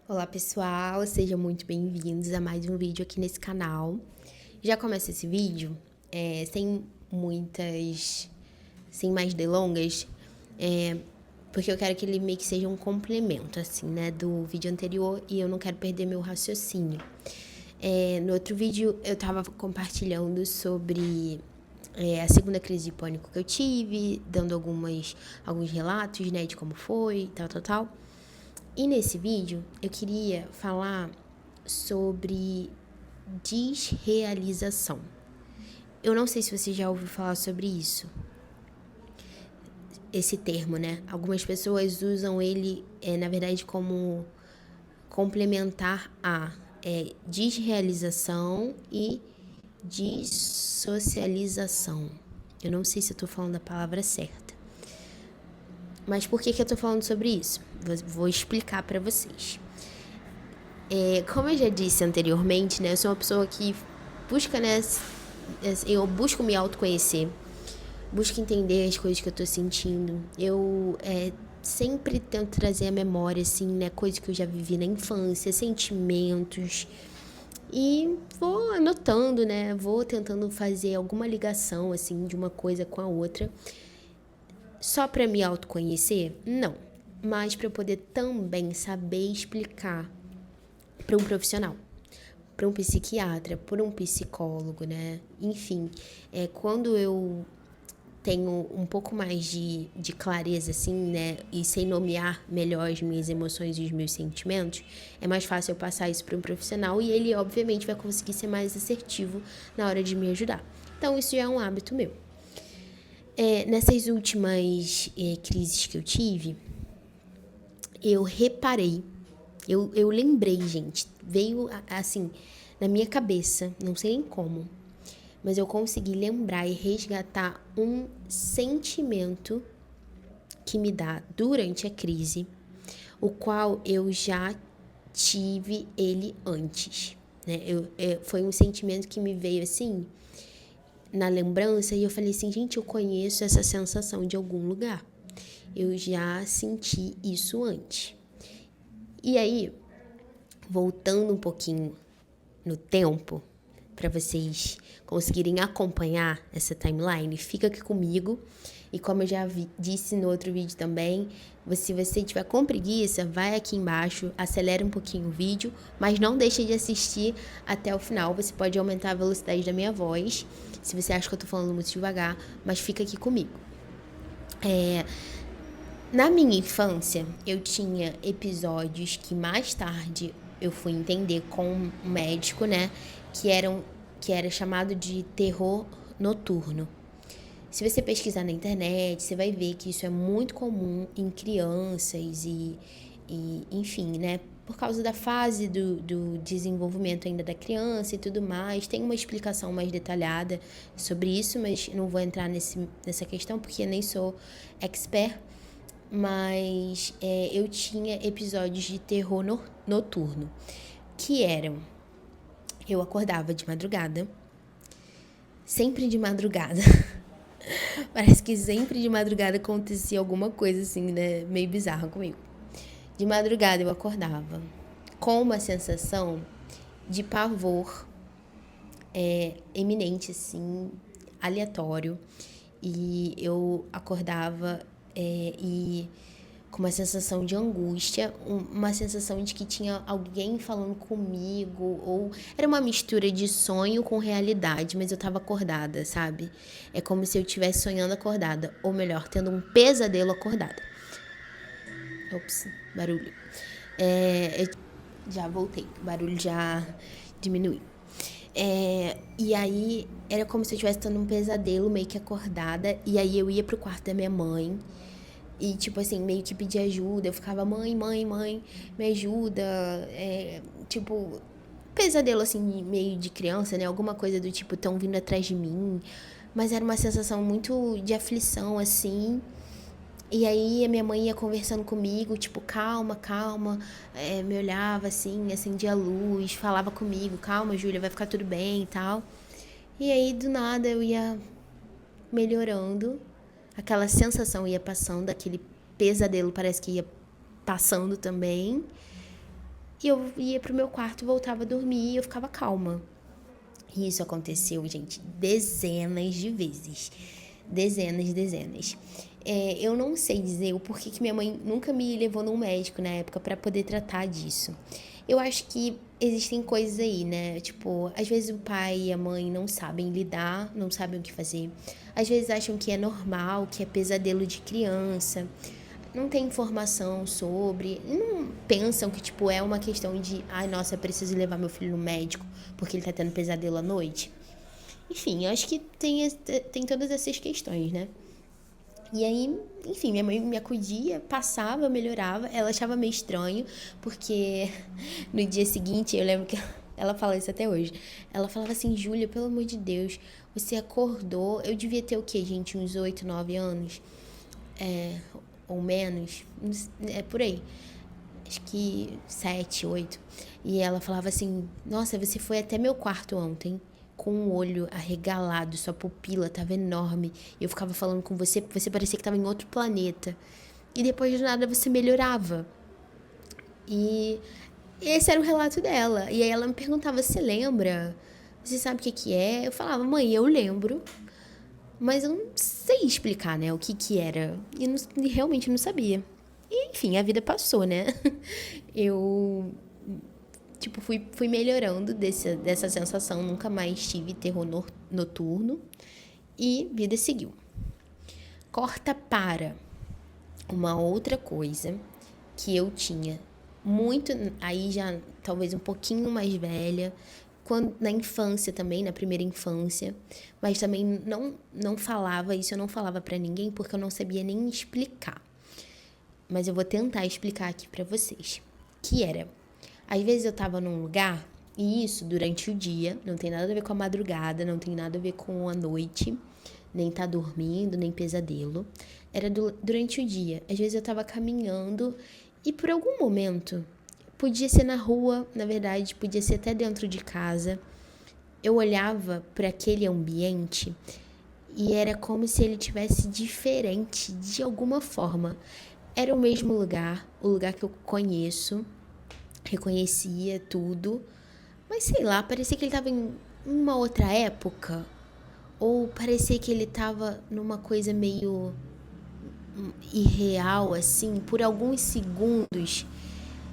Olá pessoal, sejam muito bem-vindos a mais um vídeo aqui nesse canal. Já começa esse vídeo sem mais delongas, porque eu quero que ele meio que seja um complemento, assim, né, do vídeo anterior e eu não quero perder meu raciocínio. No outro vídeo eu tava compartilhando sobre a segunda crise de pânico que eu tive, dando alguns relatos, né, de como foi, tal. E nesse vídeo eu queria falar sobre desrealização. Eu não sei se você já ouviu falar sobre isso, esse termo, né? Algumas pessoas usam ele, na verdade, como complementar a desrealização e dissocialização. Eu não sei se eu tô falando a palavra certa. Mas por que eu tô falando sobre isso? Vou explicar para vocês. Como eu já disse anteriormente, né, eu sou uma pessoa que busca, né, eu busco me autoconhecer, busco entender as coisas que eu tô sentindo. Eu sempre tento trazer à memória, assim, né, coisas que eu já vivi na infância, sentimentos, e vou anotando, né, vou tentando fazer alguma ligação, assim, de uma coisa com a outra. Só para me autoconhecer? Não. Mas para eu poder também saber explicar para um profissional, para um psiquiatra, para um psicólogo, né? Enfim, quando eu tenho um pouco mais de clareza, assim, né? E sei nomear melhor as minhas emoções e os meus sentimentos, é mais fácil eu passar isso para um profissional e ele, obviamente, vai conseguir ser mais assertivo na hora de me ajudar. Então, isso já é um hábito meu. Nessas últimas crises que eu tive, eu reparei, eu lembrei, gente, veio assim na minha cabeça, não sei nem como, mas eu consegui lembrar e resgatar um sentimento que me dá durante a crise, o qual eu já tive ele antes, né? Foi um sentimento que me veio assim na lembrança e eu falei assim, gente, eu conheço essa sensação de algum lugar. Eu já senti isso antes. E aí, voltando um pouquinho no tempo, para vocês conseguirem acompanhar essa timeline, fica aqui comigo. E como eu já disse no outro vídeo também, se você tiver com preguiça, vai aqui embaixo, acelera um pouquinho o vídeo, mas não deixe de assistir até o final. Você pode aumentar a velocidade da minha voz, se você acha que eu tô falando muito devagar, mas fica aqui comigo. Na minha infância, eu tinha episódios que mais tarde eu fui entender com um médico, né, que era chamado de terror noturno. Se você pesquisar na internet, você vai ver que isso é muito comum em crianças e enfim, né, por causa da fase do desenvolvimento ainda da criança e tudo mais. Tem uma explicação mais detalhada sobre isso, mas não vou entrar nessa questão porque eu nem sou expert. Mas eu tinha episódios de terror noturno, que eram, eu acordava de madrugada, sempre de madrugada, parece que sempre de madrugada acontecia alguma coisa assim, né, meio bizarra comigo. De madrugada eu acordava com uma sensação de pavor eminente, assim, aleatório, e eu acordava e com uma sensação de angústia, uma sensação de que tinha alguém falando comigo, ou era uma mistura de sonho com realidade, mas eu tava acordada, sabe? É como se eu estivesse sonhando acordada, ou melhor, tendo um pesadelo acordada. Ops, barulho. Já voltei, o barulho já diminuiu. E aí era como se eu estivesse tendo um pesadelo, meio que acordada, e aí eu ia pro quarto da minha mãe. E, tipo assim, meio que pedir ajuda. Eu ficava, mãe, me ajuda. Tipo, pesadelo, assim, meio de criança, né? Alguma coisa do tipo, tão vindo atrás de mim. Mas era uma sensação muito de aflição, assim. E aí a minha mãe ia conversando comigo, tipo, calma, calma. Me olhava, assim, acendia a luz, falava comigo, calma, Júlia, vai ficar tudo bem e tal. E aí, do nada, eu ia melhorando, aquela sensação ia passando, aquele pesadelo parece que ia passando também, e eu ia pro meu quarto, voltava a dormir e eu ficava calma. E isso aconteceu, gente, dezenas de vezes. Dezenas. Eu não sei dizer o porquê que minha mãe nunca me levou num médico na época pra poder tratar disso. Eu acho que existem coisas aí, né? Tipo, às vezes o pai e a mãe não sabem lidar, não sabem o que fazer. Às vezes acham que é normal, que é pesadelo de criança. Não tem informação sobre, não pensam que, tipo, é uma questão de, ai, nossa, eu preciso levar meu filho no médico porque ele tá tendo pesadelo à noite. Enfim, eu acho que tem todas essas questões, né? E aí, enfim, minha mãe me acudia, passava, melhorava. Ela achava meio estranho, porque no dia seguinte, eu lembro que ela fala isso até hoje. Ela falava assim, Júlia, pelo amor de Deus, você acordou. Eu devia ter o quê, gente? Uns 8, 9 anos? Ou menos? É por aí. Acho que 7, 8. E ela falava assim, nossa, você foi até meu quarto ontem com o olho arregalado, sua pupila tava enorme. Eu ficava falando com você, você parecia que tava em outro planeta. E depois de nada você melhorava. E esse era o relato dela. E aí ela me perguntava, você lembra? Você sabe o que que é? Eu falava, mãe, eu lembro. Mas eu não sei explicar, né, o que que era. E realmente não sabia. E, enfim, a vida passou, né? Eu, tipo, fui melhorando dessa sensação. Nunca mais tive terror noturno. E vida seguiu. Corta para uma outra coisa que eu tinha muito, aí já talvez um pouquinho mais velha, na infância também, na primeira infância, mas também não falava isso, eu não falava pra ninguém porque eu não sabia nem explicar. Mas eu vou tentar explicar aqui pra vocês. Que era, às vezes eu tava num lugar, e isso durante o dia, não tem nada a ver com a madrugada, não tem nada a ver com a noite, nem tá dormindo, nem pesadelo. Era durante o dia. Às vezes eu tava caminhando e por algum momento, podia ser na rua, na verdade, podia ser até dentro de casa, eu olhava para aquele ambiente e era como se ele tivesse diferente de alguma forma. Era o mesmo lugar, o lugar que eu conheço, reconhecia tudo, mas sei lá, parecia que ele estava em uma outra época, ou parecia que ele estava numa coisa meio irreal, assim, por alguns segundos.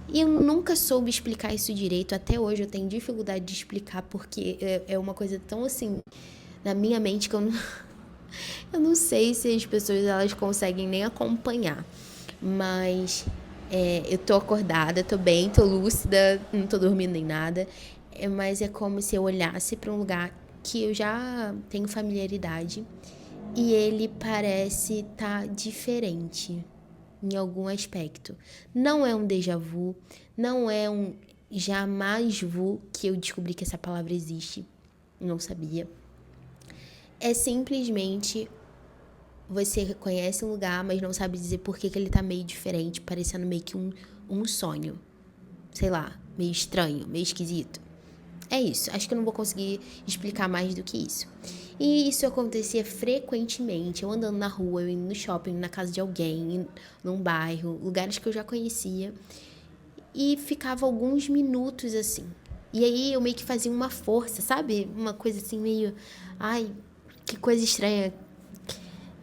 E eu nunca soube explicar isso direito. Até hoje eu tenho dificuldade de explicar, porque é uma coisa tão assim, na minha mente, que eu não sei se as pessoas elas conseguem nem acompanhar. Mas eu tô acordada, tô bem, tô lúcida, não tô dormindo nem nada. Mas é como se eu olhasse para um lugar que eu já tenho familiaridade e ele parece estar diferente em algum aspecto. Não é um déjà vu, não é um jamais vu, que eu descobri que essa palavra existe, não sabia. É simplesmente você reconhece um lugar, mas não sabe dizer por que ele tá meio diferente, parecendo meio que um sonho. Sei lá, meio estranho, meio esquisito. É isso, acho que eu não vou conseguir explicar mais do que isso. E isso acontecia frequentemente, eu andando na rua, eu indo no shopping, na casa de alguém, num bairro, lugares que eu já conhecia. E ficava alguns minutos assim. E aí eu meio que fazia uma força, sabe? Uma coisa assim meio, ai, que coisa estranha.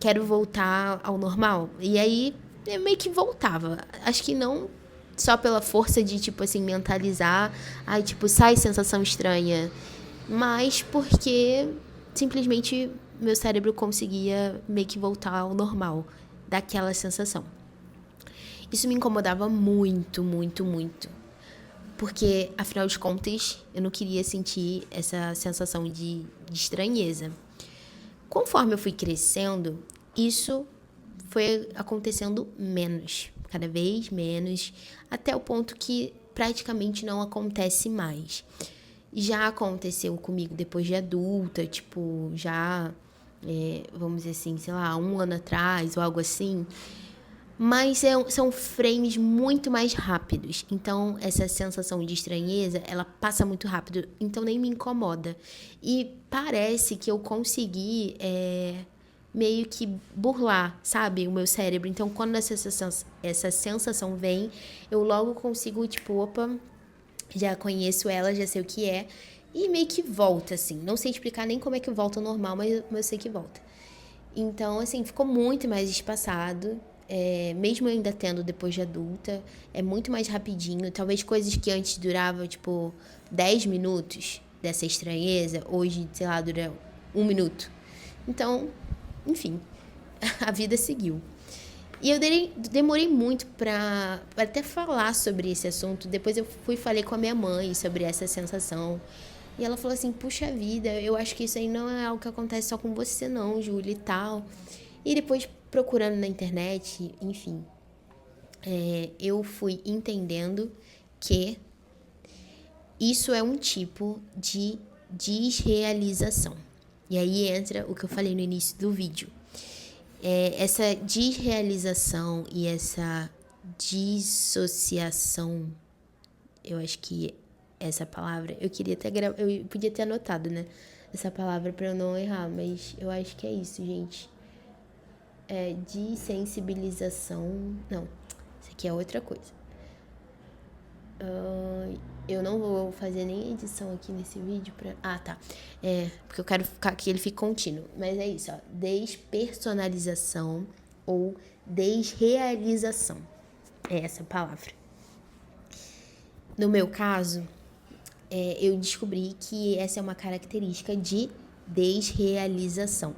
Quero voltar ao normal. E aí eu meio que voltava. Acho que não só pela força de, tipo assim, mentalizar, ai, tipo, sai sensação estranha, mas porque simplesmente meu cérebro conseguia meio que voltar ao normal daquela sensação. Isso me incomodava muito, muito, muito. Porque, afinal de contas, eu não queria sentir essa sensação de estranheza. Conforme eu fui crescendo, isso foi acontecendo menos, cada vez menos, até o ponto que praticamente não acontece mais. Já aconteceu comigo depois de adulta, tipo, já, vamos dizer assim, sei lá, 1 ano atrás ou algo assim. Mas são frames muito mais rápidos. Então, essa sensação de estranheza, ela passa muito rápido. Então, nem me incomoda. E parece que eu consegui meio que burlar, sabe? O meu cérebro. Então, quando essa sensação vem, eu logo consigo, tipo, opa, já conheço ela, já sei o que é, e meio que volta, assim. Não sei explicar nem como é que volta ao normal, mas eu sei que volta. Então, assim, ficou muito mais espaçado, mesmo eu ainda tendo depois de adulta, é muito mais rapidinho. Talvez coisas que antes duravam, tipo, 10 minutos dessa estranheza, hoje, sei lá, dura 1 minuto. Então, enfim, a vida seguiu. E eu demorei muito pra até falar sobre esse assunto. Depois eu falei com a minha mãe sobre essa sensação. E ela falou assim, puxa vida, eu acho que isso aí não é algo que acontece só com você não, Júlia, e tal. E depois procurando na internet, enfim, eu fui entendendo que isso é um tipo de desrealização. E aí entra o que eu falei no início do vídeo. Essa desrealização e essa dissociação, eu acho que essa palavra, eu podia ter anotado, né? Essa palavra pra eu não errar, mas eu acho que é isso, gente. Desensibilização. Não, isso aqui é outra coisa. Eu não vou fazer nem edição aqui nesse vídeo pra... Ah, tá. Porque eu quero que ele fique contínuo. Mas é isso, ó. Despersonalização ou desrealização. É essa palavra. No meu caso, eu descobri que essa é uma característica de desrealização.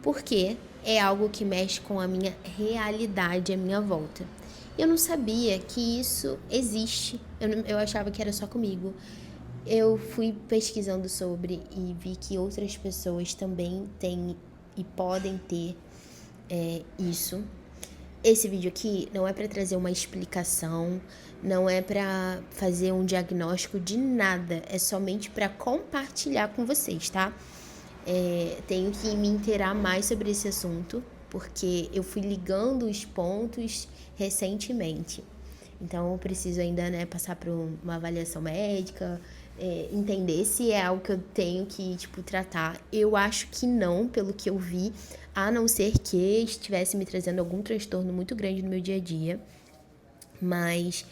Porque é algo que mexe com a minha realidade à minha volta. Eu não sabia que isso existe. Eu achava que era só comigo. Eu fui pesquisando sobre e vi que outras pessoas também têm e podem ter isso. Esse vídeo aqui não é para trazer uma explicação, não é para fazer um diagnóstico de nada, é somente para compartilhar com vocês, tá? Tenho que me inteirar mais sobre esse assunto, porque eu fui ligando os pontos recentemente. Então, eu preciso ainda, né, passar por uma avaliação médica, entender se é algo que eu tenho que, tipo, tratar. Eu acho que não, pelo que eu vi, a não ser que estivesse me trazendo algum transtorno muito grande no meu dia a dia, mas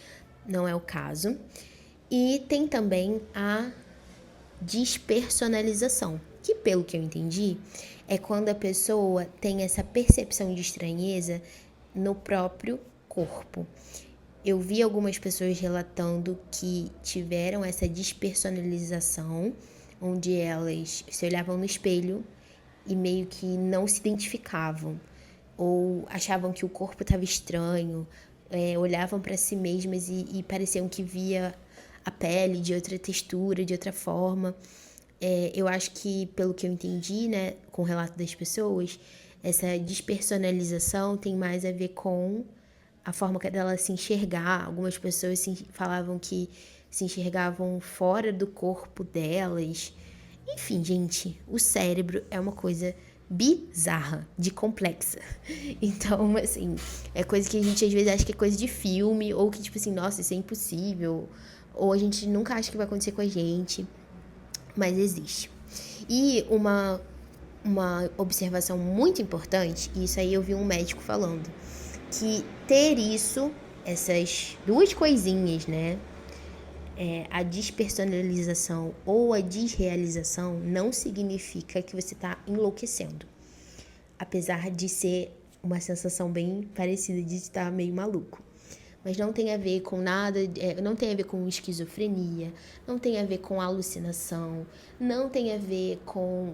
não é o caso. E tem também a despersonalização, que pelo que eu entendi, é quando a pessoa tem essa percepção de estranheza no próprio corpo. Eu vi algumas pessoas relatando que tiveram essa despersonalização, onde elas se olhavam no espelho e meio que não se identificavam, ou achavam que o corpo estava estranho, olhavam para si mesmas e pareciam que via a pele de outra textura, de outra forma. Eu acho que, pelo que eu entendi, né, com o relato das pessoas, essa despersonalização tem mais a ver com a forma dela se enxergar. Algumas pessoas falavam que se enxergavam fora do corpo delas. Enfim, gente, o cérebro é uma coisa bizarra, de complexa. Então, assim, é coisa que a gente às vezes acha que é coisa de filme, ou que, tipo assim, nossa, isso é impossível, ou a gente nunca acha que vai acontecer com a gente, mas existe. E uma observação muito importante, e isso aí eu vi um médico falando, que ter isso, essas duas coisinhas, né? A despersonalização ou a desrealização não significa que você está enlouquecendo. Apesar de ser uma sensação bem parecida de estar meio maluco. Mas não tem a ver com nada, não tem a ver com esquizofrenia, não tem a ver com alucinação, não tem a ver com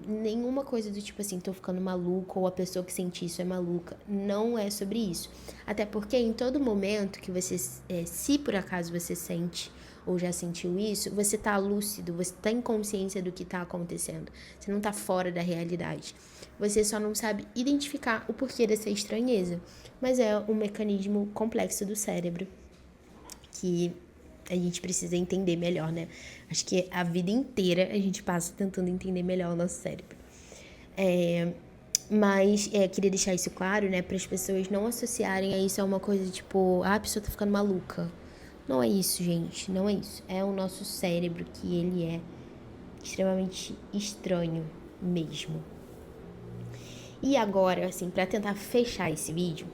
nenhuma coisa do tipo assim, tô ficando maluco, ou a pessoa que sente isso é maluca. Não é sobre isso. Até porque em todo momento que você, se por acaso você sente ou já sentiu isso, você tá lúcido, você tá em consciência do que tá acontecendo. Você não tá fora da realidade. Você só não sabe identificar o porquê dessa estranheza. Mas é um mecanismo complexo do cérebro que a gente precisa entender melhor, né? Acho que a vida inteira a gente passa tentando entender melhor o nosso cérebro. Mas queria deixar isso claro, né? Para as pessoas não associarem a isso a uma coisa tipo, a pessoa tá ficando maluca. Não é isso, gente. Não é isso. É o nosso cérebro que ele é extremamente estranho mesmo. E agora, assim, para tentar fechar esse vídeo,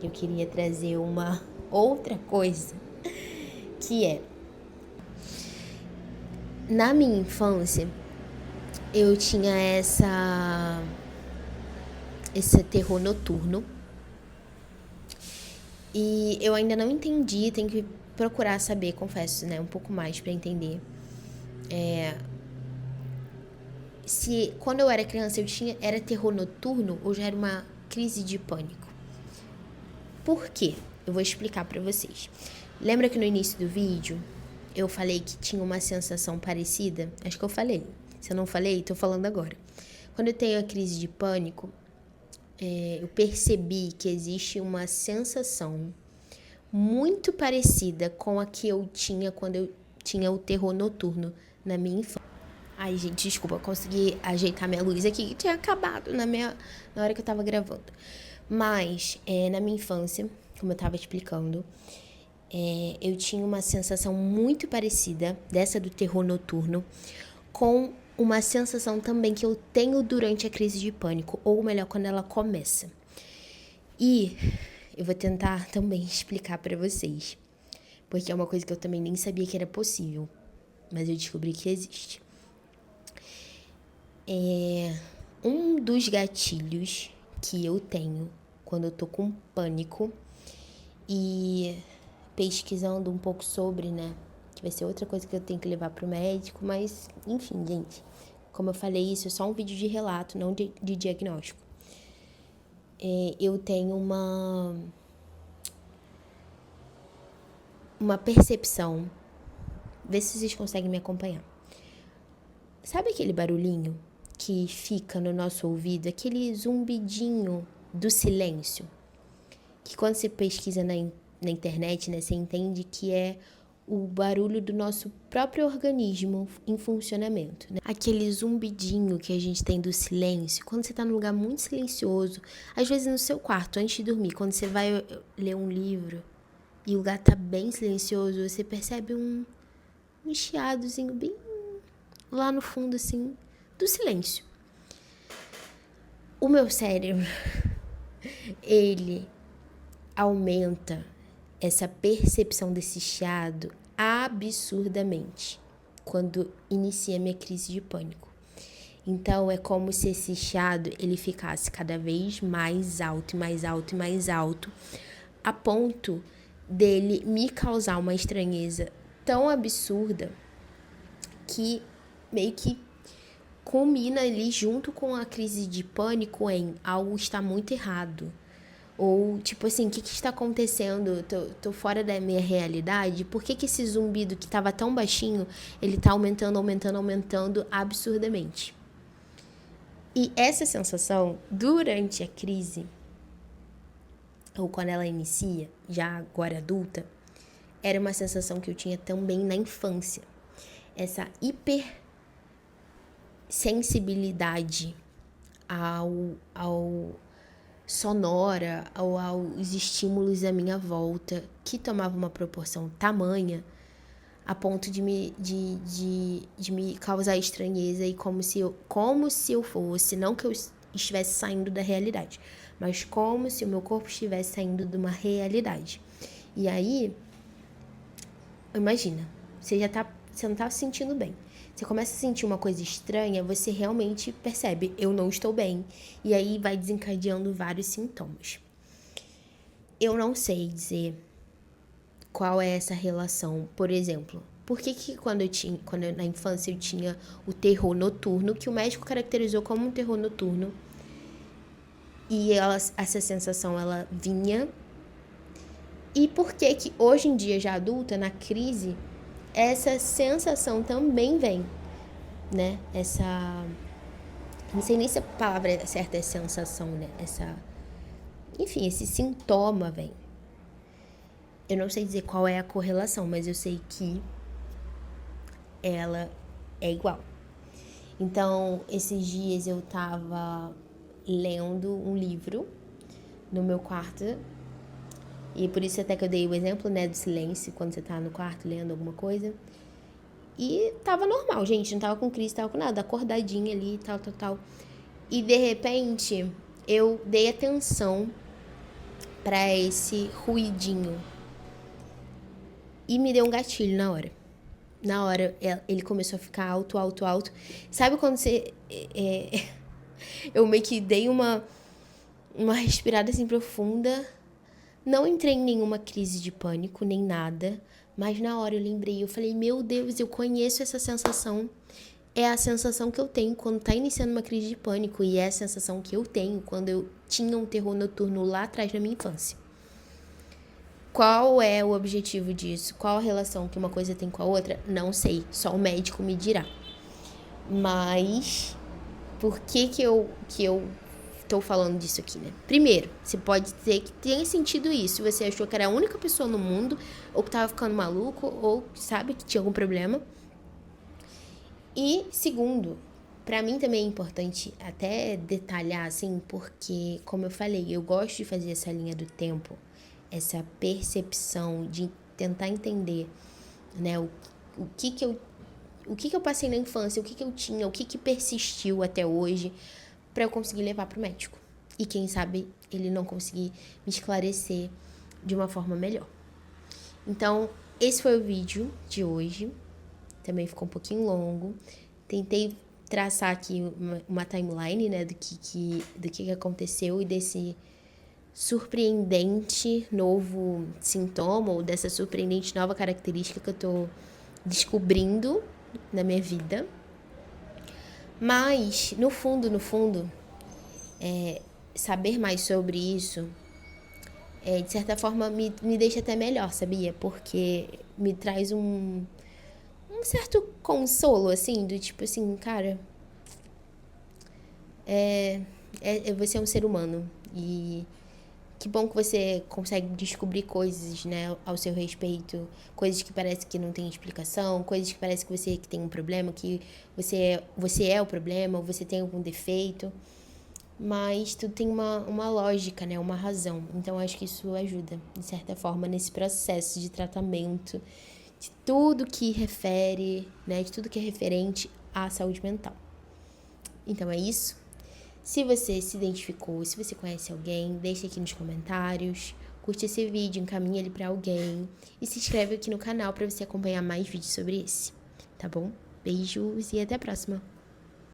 eu queria trazer uma outra coisa, que é Na minha infância, eu tinha esse terror noturno. E eu ainda não entendi, tenho que procurar saber, confesso, né, um pouco mais pra entender. Se quando eu era criança era terror noturno ou já era uma crise de pânico. Por quê? Eu vou explicar pra vocês. Lembra que no início do vídeo eu falei que tinha uma sensação parecida? Acho que eu falei. Se eu não falei, tô falando agora. Quando eu tenho a crise de pânico, eu percebi que existe uma sensação muito parecida com a que eu tinha quando eu tinha o terror noturno na minha infância. Ai, gente, desculpa, eu consegui ajeitar minha luz aqui, que tinha acabado na hora que eu tava gravando. Mas, na minha infância, como eu tava explicando, eu tinha uma sensação muito parecida dessa do terror noturno com uma sensação também que eu tenho durante a crise de pânico, ou melhor, quando ela começa. E eu vou tentar também explicar pra vocês, porque é uma coisa que eu também nem sabia que era possível, mas eu descobri que existe. Um dos gatilhos que eu tenho quando eu tô com pânico e pesquisando um pouco sobre, né, que vai ser outra coisa que eu tenho que levar pro médico, mas enfim, gente, como eu falei, isso é só um vídeo de relato, não de diagnóstico. Eu tenho uma percepção, vê se vocês conseguem me acompanhar. Sabe aquele barulhinho que fica no nosso ouvido, aquele zumbidinho do silêncio? Que quando você pesquisa na internet, né, você entende que é o barulho do nosso próprio organismo em funcionamento, né? Aquele zumbidinho que a gente tem do silêncio, quando você tá num lugar muito silencioso, às vezes no seu quarto, antes de dormir, quando você vai ler um livro e o lugar tá bem silencioso, você percebe um chiadozinho bem lá no fundo, assim, do silêncio. O meu cérebro, ele aumenta essa percepção desse chiado absurdamente quando inicia minha crise de pânico. Então, é como se esse chiado, ele ficasse cada vez mais alto, e mais alto, e mais alto, a ponto dele me causar uma estranheza tão absurda que meio que culmina ali junto com a crise de pânico em algo está muito errado. Ou, tipo assim, o que está acontecendo? Tô fora da minha realidade? Por que esse zumbido que estava tão baixinho, ele tá aumentando absurdamente? E essa sensação, durante a crise, ou quando ela inicia, já agora adulta, era uma sensação que eu tinha também na infância. Essa hipersensibilidade ao sonora ou aos estímulos à minha volta, que tomava uma proporção tamanha a ponto de me causar estranheza e como se eu fosse, não que eu estivesse saindo da realidade, mas como se o meu corpo estivesse saindo de uma realidade. E aí, imagina, você não tá se sentindo bem. Você começa a sentir uma coisa estranha, você realmente percebe, eu não estou bem. E aí vai desencadeando vários sintomas. Eu não sei dizer qual é essa relação. Por exemplo, por que quando na infância eu tinha o terror noturno, que o médico caracterizou como um terror noturno, e essa sensação ela vinha, e por que hoje em dia, já adulta, na crise, essa sensação também vem, né? Não sei nem se a palavra certa é sensação, né? Enfim, esse sintoma vem. Eu não sei dizer qual é a correlação, mas eu sei que ela é igual. Então, esses dias eu tava lendo um livro no meu quarto, e por isso até que eu dei o exemplo, né, do silêncio, quando você tá no quarto lendo alguma coisa. E tava normal, gente, não tava com crise, tava com nada, acordadinha ali, tal. E de repente, eu dei atenção pra esse ruidinho. E me deu um gatilho na hora. na hora, ele começou a ficar alto, alto, alto. Sabe quando você... eu meio que dei uma respirada assim profunda. Não entrei em nenhuma crise de pânico, nem nada. Mas na hora eu lembrei, eu falei, meu Deus, eu conheço essa sensação. É a sensação que eu tenho quando tá iniciando uma crise de pânico. E é a sensação que eu tenho quando eu tinha um terror noturno lá atrás na minha infância. Qual é o objetivo disso? Qual a relação que uma coisa tem com a outra? Não sei, só o médico me dirá. Mas por que eu tô falando disso aqui, né? Primeiro, você pode dizer que tenha sentido isso. Você achou que era a única pessoa no mundo, ou que tava ficando maluco, ou sabe que tinha algum problema. E segundo, pra mim também é importante até detalhar, assim, porque, como eu falei, eu gosto de fazer essa linha do tempo, essa percepção de tentar entender, né, o que eu passei na infância, o que eu tinha, o que persistiu até hoje, pra eu conseguir levar pro médico. E quem sabe ele não conseguir me esclarecer de uma forma melhor. Então, esse foi o vídeo de hoje. Também ficou um pouquinho longo. Tentei traçar aqui uma timeline, né, do que aconteceu e desse surpreendente novo sintoma, ou dessa surpreendente nova característica que eu tô descobrindo na minha vida. Mas, no fundo, saber mais sobre isso, de certa forma, me deixa até melhor, sabia? Porque me traz um certo consolo, assim, do tipo assim, cara, você é um ser humano. E que bom que você consegue descobrir coisas, né, ao seu respeito. Coisas que parece que não tem explicação, coisas que parece que você que tem um problema, que você é o problema, ou você tem algum defeito. Mas tudo tem uma lógica, né, uma razão. Então, acho que isso ajuda, de certa forma, nesse processo de tratamento de tudo que refere, né, de tudo que é referente à saúde mental. Então, é isso. Se você se identificou, se você conhece alguém, deixa aqui nos comentários, curte esse vídeo, encaminha ele pra alguém e se inscreve aqui no canal pra você acompanhar mais vídeos sobre esse, tá bom? Beijos e até a próxima!